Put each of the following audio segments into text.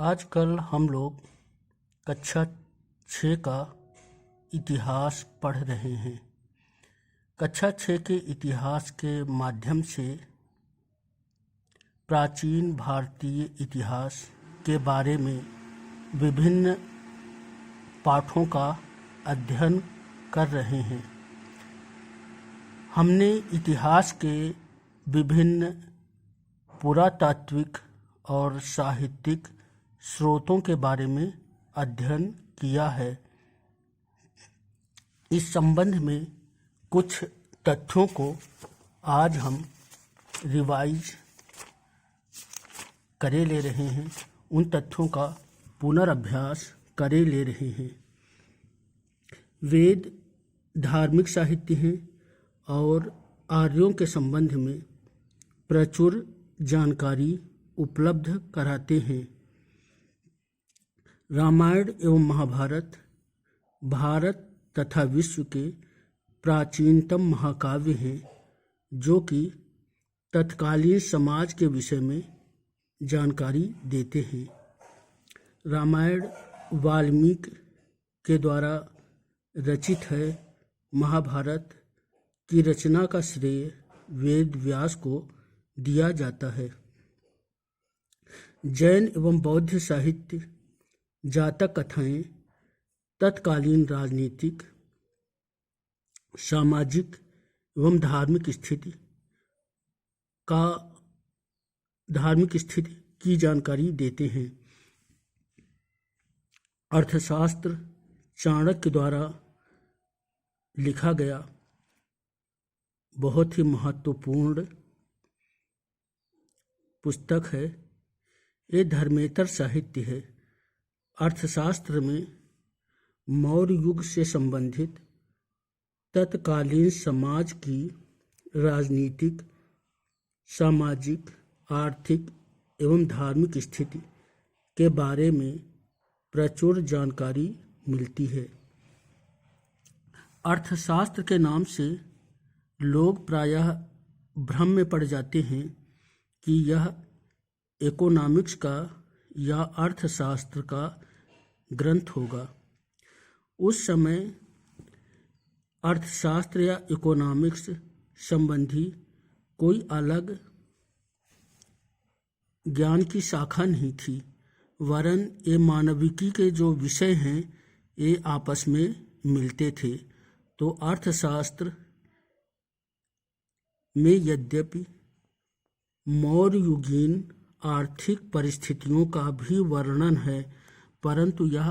आजकल हम लोग कक्षा 6 का इतिहास पढ़ रहे हैं। कक्षा 6 के इतिहास के माध्यम से प्राचीन भारतीय इतिहास के बारे में विभिन्न पाठों का अध्ययन कर रहे हैं। हमने इतिहास के विभिन्न पुरातात्विक और साहित्यिक स्रोतों के बारे में अध्ययन किया है। इस संबंध में कुछ तथ्यों को आज हम रिवाइज करे ले रहे हैं, उन तथ्यों का पुनर्अभ्यास करे ले रहे हैं। वेद धार्मिक साहित्य हैं और आर्यों के संबंध में प्रचुर जानकारी उपलब्ध कराते हैं। रामायण एवं महाभारत भारत तथा विश्व के प्राचीनतम महाकाव्य हैं, जो कि तत्कालीन समाज के विषय में जानकारी देते हैं। रामायण वाल्मीकि के द्वारा रचित है। महाभारत की रचना का श्रेय वेद व्यास को दिया जाता है। जैन एवं बौद्ध साहित्य, जातक कथाएं तत्कालीन राजनीतिक, सामाजिक एवं धार्मिक स्थिति की जानकारी देते हैं। अर्थशास्त्र चाणक्य द्वारा लिखा गया बहुत ही महत्वपूर्ण पुस्तक है। ये धर्मेतर साहित्य है। अर्थशास्त्र में मौर्य युग से संबंधित तत्कालीन समाज की राजनीतिक, सामाजिक, आर्थिक एवं धार्मिक स्थिति के बारे में प्रचुर जानकारी मिलती है। अर्थशास्त्र के नाम से लोग प्रायः भ्रम में पड़ जाते हैं कि यह इकोनॉमिक्स का या अर्थशास्त्र का ग्रंथ होगा। उस समय अर्थशास्त्र या इकोनॉमिक्स संबंधी कोई अलग ज्ञान की शाखा नहीं थी, वरन ये मानविकी के जो विषय हैं ये आपस में मिलते थे। तो अर्थशास्त्र में यद्यपि मौर्य युगीन आर्थिक परिस्थितियों का भी वर्णन है, परंतु यह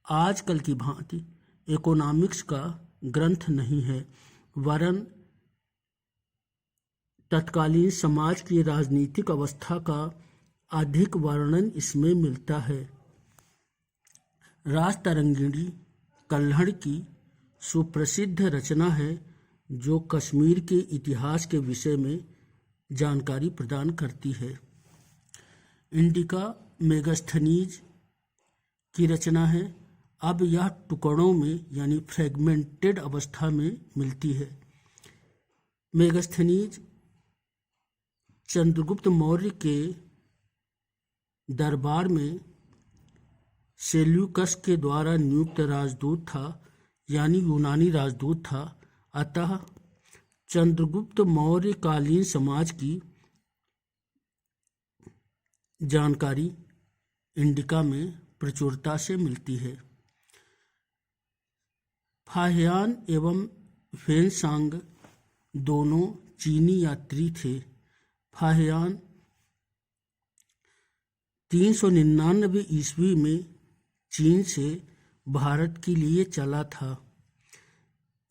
आजकल की भांति इकोनॉमिक्स का ग्रंथ नहीं है, वरन तत्कालीन समाज की राजनीतिक अवस्था का अधिक वर्णन इसमें मिलता है। राजतरंगिणी कल्हड़ की सुप्रसिद्ध रचना है, जो कश्मीर के इतिहास के विषय में जानकारी प्रदान करती है। इंडिका मेगास्थनीज की रचना है। अब यह टुकड़ों में यानी फ्रेगमेंटेड अवस्था में मिलती है। मेगास्थनीज चंद्रगुप्त मौर्य के दरबार में सेल्यूकस के द्वारा नियुक्त राजदूत था, यानी यूनानी राजदूत था। अतः चंद्रगुप्त मौर्य कालीन समाज की जानकारी इंडिका में प्रचुरता से मिलती है। फाहियान एवं फेनसांग दोनों चीनी यात्री थे। फाहियान 399 ईस्वी में चीन से भारत के लिए चला था।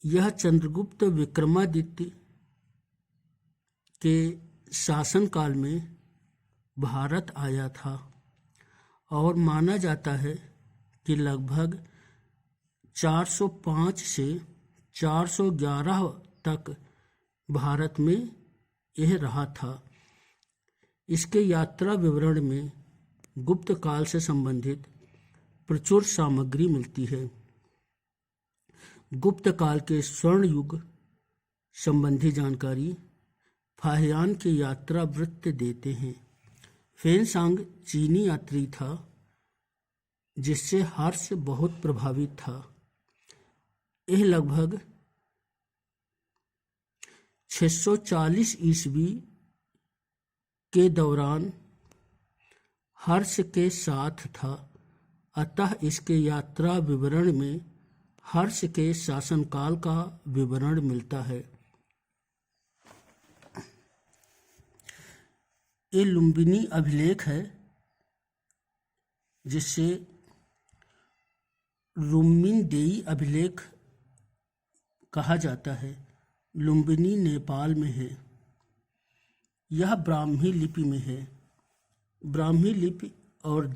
यह चंद्रगुप्त विक्रमादित्य के शासनकाल में भारत आया था और माना जाता है कि लगभग 405 से 411 तक भारत में यह रहा था। इसके यात्रा विवरण में गुप्त काल से संबंधित प्रचुर सामग्री मिलती है। गुप्त काल के स्वर्ण युग संबंधी जानकारी फाहियान के यात्रा वृत्त देते हैं। फेनसांग चीनी यात्री था जिससे हर्ष बहुत प्रभावित था। यह लगभग 640 ईस्वी के दौरान हर्ष के साथ था, अतः इसके यात्रा विवरण में हर्ष के शासनकाल का विवरण मिलता है। ये लुम्बिनी अभिलेख है, जिससे रुम्मिनदेई अभिलेख कहा जाता है। लुम्बिनी नेपाल में है। यह ब्राह्मी लिपि में है। ब्राह्मी लिपि और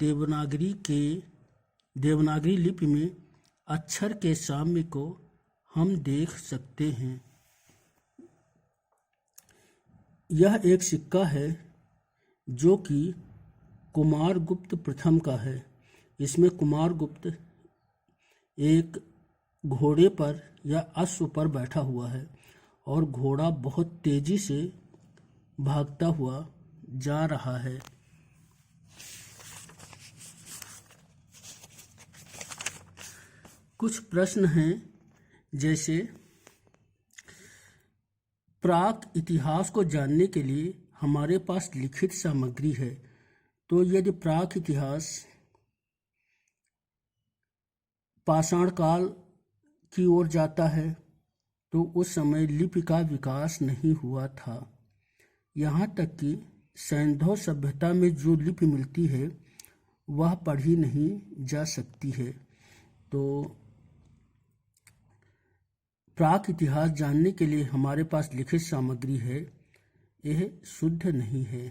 देवनागरी लिपि में अक्षर के साम्य को हम देख सकते हैं। यह एक सिक्का है जो कि कुमारगुप्त प्रथम का है। इसमें कुमारगुप्त एक घोड़े पर या अश्व पर बैठा हुआ है और घोड़ा बहुत तेजी से भागता हुआ जा रहा है। कुछ प्रश्न हैं, जैसे प्राक इतिहास को जानने के लिए हमारे पास लिखित सामग्री है, तो यदि प्राक इतिहास पाषाण काल की ओर जाता है तो उस समय लिपि का विकास नहीं हुआ था। यहाँ तक कि सैंधव सभ्यता में जो लिपि मिलती है वह पढ़ी नहीं जा सकती है। तो प्राक इतिहास जानने के लिए हमारे पास लिखित सामग्री है, यह शुद्ध नहीं है।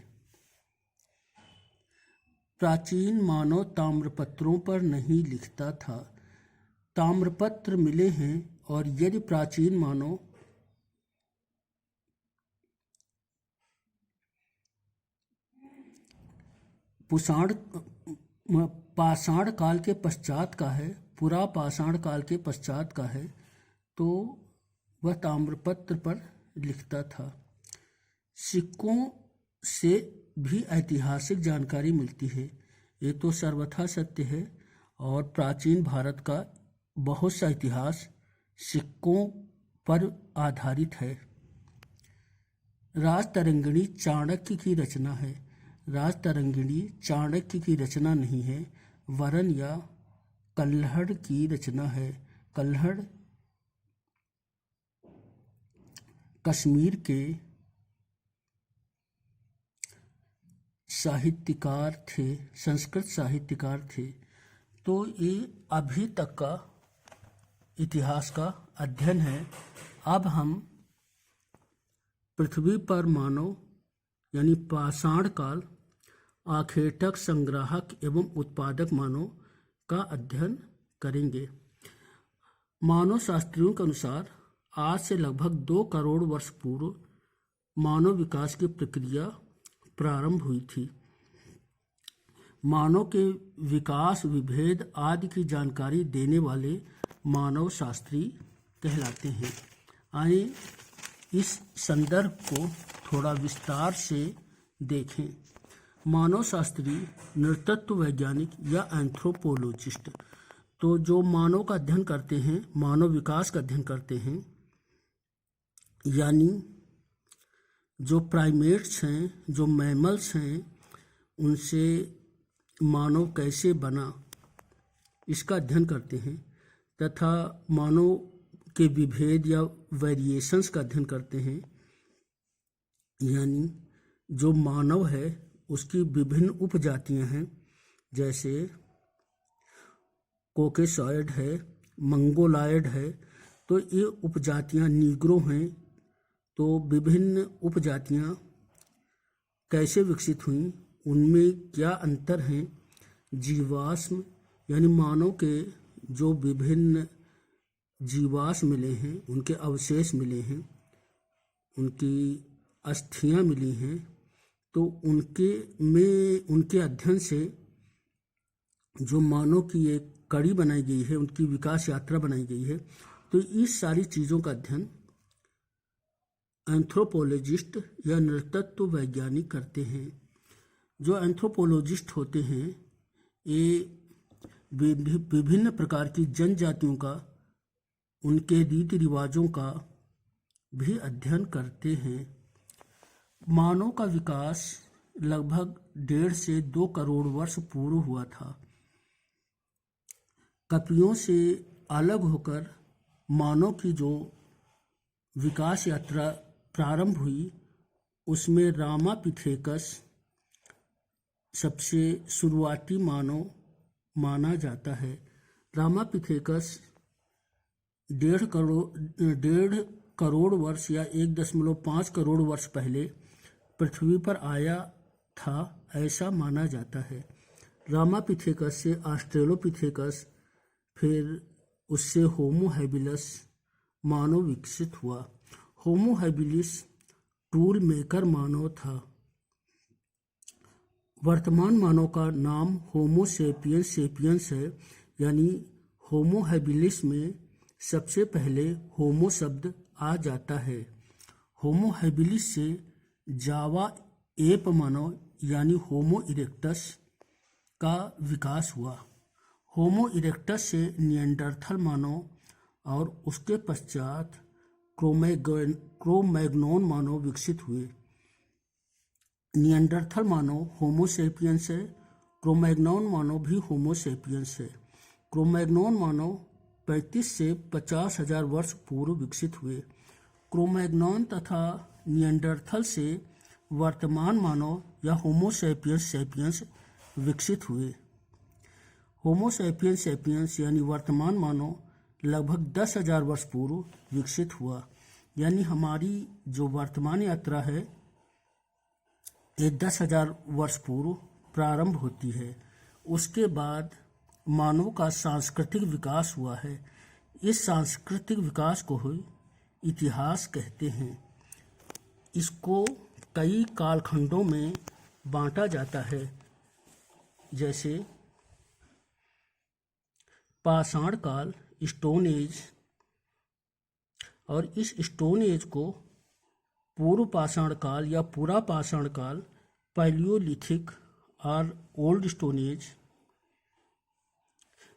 प्राचीन मानव ताम्रपत्रों पर नहीं लिखता था। ताम्रपत्र मिले हैं, और यदि प्राचीन मानव पाषाण काल के पश्चात का है, पुरा पाषाण काल के पश्चात का है, तो वह ताम्रपत्र पर लिखता था। सिक्कों से भी ऐतिहासिक जानकारी मिलती है, ये तो सर्वथा सत्य है। और प्राचीन भारत का बहुत सा इतिहास सिक्कों पर आधारित है। राजतरंगिणी चाणक्य की रचना है। राजतरंगिणी चाणक्य की रचना नहीं है, वरन या कल्हड़ की रचना है। कल्हड़ कश्मीर के साहित्यकार थे, संस्कृत साहित्यकार थे। तो ये अभी तक का इतिहास का अध्ययन है। अब हम पृथ्वी पर मानव यानी पाषाण काल, आखेटक, संग्राहक एवं उत्पादक मानव का अध्ययन करेंगे। मानव शास्त्रियों के अनुसार आज से लगभग 2 करोड़ वर्ष पूर्व मानव विकास की प्रक्रिया प्रारंभ हुई थी। मानव के विकास, विभेद आदि की जानकारी देने वाले मानव शास्त्री कहलाते हैं। आइए इस संदर्भ को थोड़ा विस्तार से देखें। मानव शास्त्री, नृतत्व वैज्ञानिक या एंथ्रोपोलॉजिस्ट, तो जो मानव का अध्ययन करते हैं, मानव विकास का अध्ययन करते हैं, यानी जो प्राइमेट्स हैं, जो मैमल्स हैं, उनसे मानव कैसे बना इसका अध्ययन करते हैं, तथा मानव के विभेद या वेरिएशंस का अध्ययन करते हैं, यानी जो मानव है उसकी विभिन्न उपजातियां हैं, जैसे कोकेसॉइड है, मंगोलायड है। तो ये उपजातियां नीग्रो हैं। तो विभिन्न उपजातियां कैसे विकसित हुईं, उनमें क्या अंतर हैं। जीवाश्म यानी मानव के जो विभिन्न जीवाश्म मिले हैं, उनके अवशेष मिले हैं, उनकी अस्थियां मिली हैं, तो उनके अध्ययन से जो मानव की एक कड़ी बनाई गई है, उनकी विकास यात्रा बनाई गई है। तो इस सारी चीज़ों का अध्ययन एंथ्रोपोलॉजिस्ट या नृतत्व वैज्ञानिक करते हैं। जो एंथ्रोपोलॉजिस्ट होते हैं, ये विभिन्न प्रकार की जनजातियों का, उनके रीति रिवाजों का भी अध्ययन करते हैं। मानव का विकास लगभग 1.5 से 2 करोड़ वर्ष पूर्व हुआ था। कपियों से अलग होकर मानव की जो विकास यात्रा प्रारंभ हुई, उसमें रामापिथेकस सबसे शुरुआती मानव माना जाता है। रामापिथेकस 1.5 करोड़ वर्ष या 1.5 करोड़ वर्ष पहले पृथ्वी पर आया था, ऐसा माना जाता है। रामापिथेकस से ऑस्ट्रेलोपिथेकस, फिर उससे होमो हैबिलिस मानव विकसित हुआ। होमो हैबिलिस टूल मेकर मानव था। वर्तमान मानव का नाम होमो सेपियंस सेपियंस है, यानी होमो हैबिलिस में सबसे पहले होमो शब्द आ जाता है। होमो हैबिलिस से जावा एप मानव यानी होमो इरेक्टस का विकास हुआ। होमो इरेक्टस से निएंडरथल मानव और उसके पश्चात क्रोमैग्नोन मानव विकसित हुए। निएंडरथल मानव होमो सेपियंस है, क्रोमैग्नोन मानव भी होमो सेपियंस है। क्रोमैग्नोन मानव 35 से 50 हजार वर्ष पूर्व विकसित हुए। क्रोमैग्नोन तथा निएंडरथल से वर्तमान मानव या होमो सेपियंस सेपियंस विकसित हुए। होमो सेपियंस सेपियंस यानी वर्तमान मानव लगभग 10,000 वर्ष पूर्व विकसित हुआ। यानी हमारी जो वर्तमान यात्रा है ये 10,000 वर्ष पूर्व प्रारंभ होती है। उसके बाद मानव का सांस्कृतिक विकास हुआ है। इस सांस्कृतिक विकास को ही इतिहास कहते हैं। इसको कई कालखंडों में बांटा जाता है, जैसे पाषाण काल, स्टोन एज, और इस स्टोन एज को पूर्व पाषाण काल या पूरा पाषाण काल, पैलियोलिथिक और ओल्ड स्टोन एज,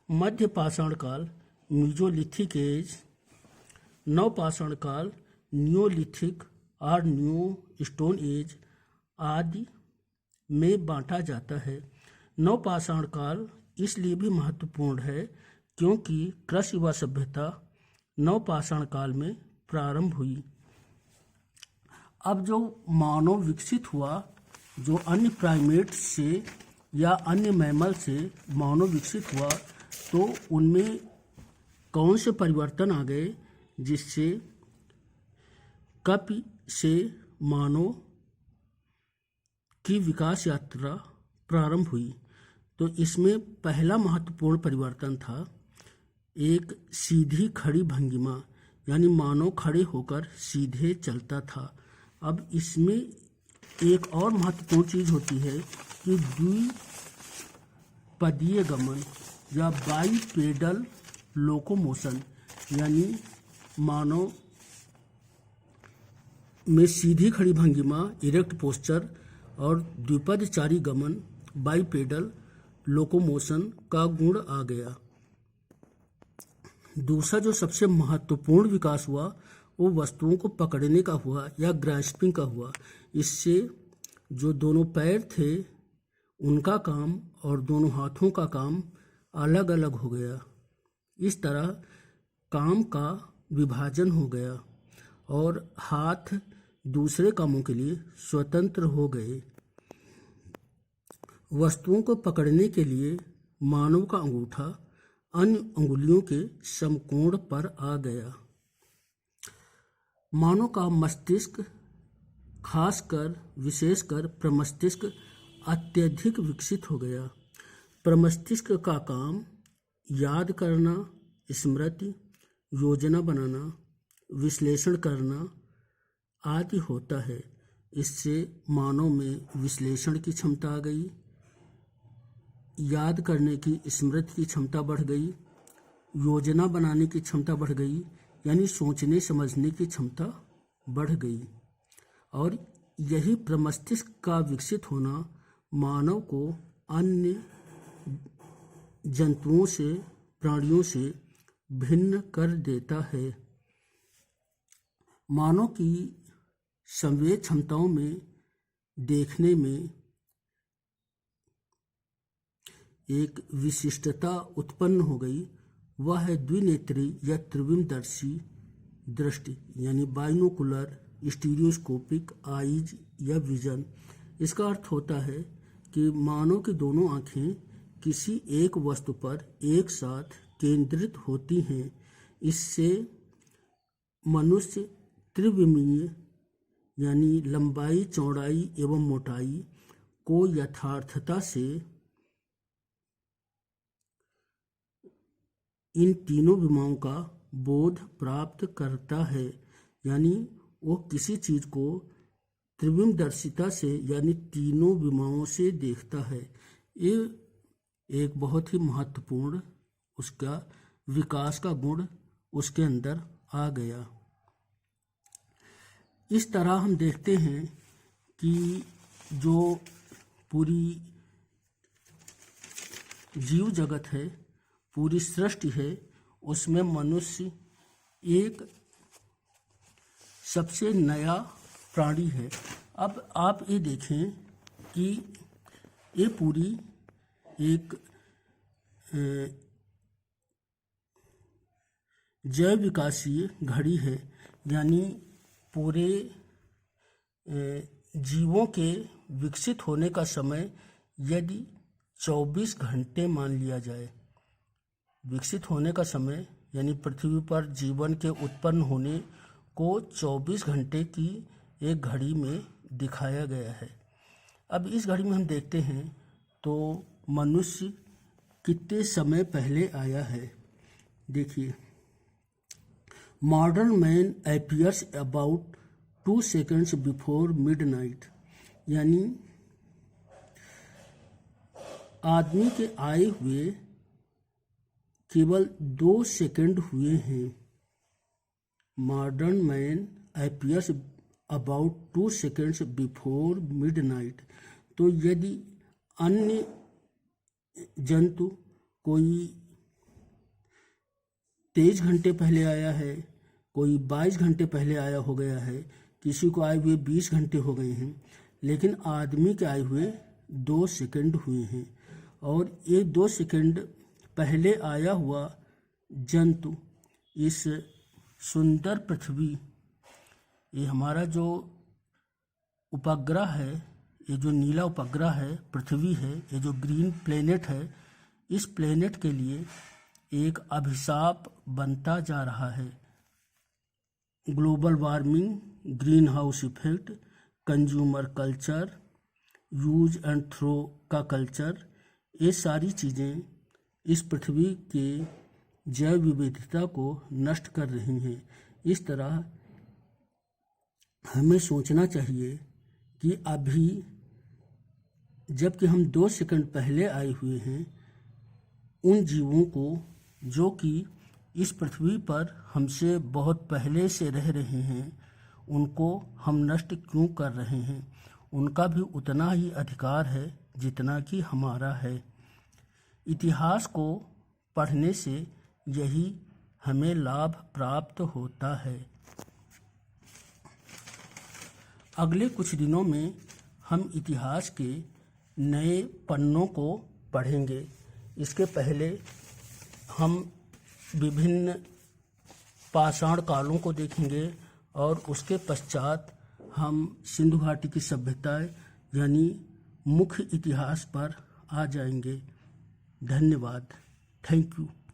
मध्य पाषाण काल, मीजोलिथिक एज, नवपाषाण काल, नियोलिथिक और न्यू स्टोन एज आदि में बांटा जाता है। नवपाषाण काल इसलिए भी महत्वपूर्ण है क्योंकि कृषि व सभ्यता नवपाषाण काल में प्रारंभ हुई। अब जो मानव विकसित हुआ, जो अन्य प्राइमेट्स से या अन्य मैमल से मानव विकसित हुआ, तो उनमें कौन से परिवर्तन आ गए जिससे कपि से मानव की विकास यात्रा प्रारंभ हुई। तो इसमें पहला महत्वपूर्ण परिवर्तन था एक सीधी खड़ी भंगिमा, यानी मानव खड़े होकर सीधे चलता था। अब इसमें एक और महत्वपूर्ण चीज होती है कि द्विपदीय गमन या बाईपेडल लोकोमोशन, यानी मानव में सीधी खड़ी भंगिमा, इरेक्ट पोस्चर और द्विपदचारी गमन, बाईपेडल लोकोमोशन का गुण आ गया। दूसरा जो सबसे महत्वपूर्ण विकास हुआ वो वस्तुओं को पकड़ने का हुआ या ग्रास्पिंग का हुआ। इससे जो दोनों पैर थे उनका काम और दोनों हाथों का काम अलग अलग हो गया। इस तरह काम का विभाजन हो गया और हाथ दूसरे कामों के लिए स्वतंत्र हो गए। वस्तुओं को पकड़ने के लिए मानव का अंगूठा अन्य अंगुलियों के समकोण पर आ गया। मानव का मस्तिष्क, खासकर विशेषकर प्रमस्तिष्क, अत्यधिक विकसित हो गया। प्रमस्तिष्क का काम याद करना, स्मृति, योजना बनाना, विश्लेषण करना आदि होता है। इससे मानव में विश्लेषण की क्षमता आ गई, याद करने की, स्मृति की क्षमता बढ़ गई, योजना बनाने की क्षमता बढ़ गई, यानी सोचने समझने की क्षमता बढ़ गई। और यही प्रमस्तिष्क का विकसित होना मानव को अन्य जंतुओं से, प्राणियों से भिन्न कर देता है। मानव की संवेद क्षमताओं में देखने में एक विशिष्टता उत्पन्न हो गई, वह है द्विनेत्री या त्रिविमदर्शी दृष्टि, यानी बाइनोकुलर स्टीरियोस्कोपिक आइज या विजन। इसका अर्थ होता है कि मानव की दोनों आँखें किसी एक वस्तु पर एक साथ केंद्रित होती हैं। इससे मनुष्य त्रिविमीय यानी लंबाई, चौड़ाई एवं मोटाई को यथार्थता से इन तीनों विमाओं का बोध प्राप्त करता है, यानी वो किसी चीज को त्रिविमदर्शिता से यानी तीनों विमाओं से देखता है। ये एक बहुत ही महत्वपूर्ण उसका विकास का गुण उसके अंदर आ गया। इस तरह हम देखते हैं कि जो पूरी जीव जगत है, पूरी सृष्टि है, उसमें मनुष्य एक सबसे नया प्राणी है। अब आप ये देखें कि ये पूरी एक जैव विकासीय घड़ी है, यानी पूरे जीवों के विकसित होने का समय यदि 24 घंटे मान लिया जाए, विकसित होने का समय यानी पृथ्वी पर जीवन के उत्पन्न होने को 24 घंटे की एक घड़ी में दिखाया गया है। अब इस घड़ी में हम देखते हैं तो मनुष्य कितने समय पहले आया है। देखिए, modern man appears about 2 seconds before midnight, यानी आदमी के आए हुए केवल 2 सेकंड हुए हैं। Modern man appears about 2 seconds before midnight. तो यदि अन्य जंतु कोई 23 घंटे पहले आया है, कोई 22 घंटे पहले आया हो गया है, किसी को आए हुए 20 घंटे हो गए हैं, लेकिन आदमी के आए हुए 2 सेकंड हुए हैं। और ये 2 सेकंड पहले आया हुआ जंतु इस सुंदर पृथ्वी, ये हमारा जो उपग्रह है, ये जो नीला उपग्रह है पृथ्वी है, ये जो ग्रीन प्लेनेट है, इस प्लेनेट के लिए एक अभिशाप बनता जा रहा है। Global warming, greenhouse effect, consumer culture, use and throw का कल्चर, ये सारी चीज़ें इस पृथ्वी के जैव विविधता को नष्ट कर रही हैं। इस तरह हमें सोचना चाहिए कि अभी जबकि हम 2 सेकंड पहले आए हुए हैं, उन जीवों को जो कि इस पृथ्वी पर हमसे बहुत पहले से रह रहे हैं, उनको हम नष्ट क्यों कर रहे हैं? उनका भी उतना ही अधिकार है जितना कि हमारा है। इतिहास को पढ़ने से यही हमें लाभ प्राप्त होता है। अगले कुछ दिनों में हम इतिहास के नए पन्नों को पढ़ेंगे। इसके पहले हम विभिन्न पाषाण कालों को देखेंगे और उसके पश्चात हम सिंधु घाटी की सभ्यताएं यानी मुख्य इतिहास पर आ जाएंगे। धन्यवाद। Thank you.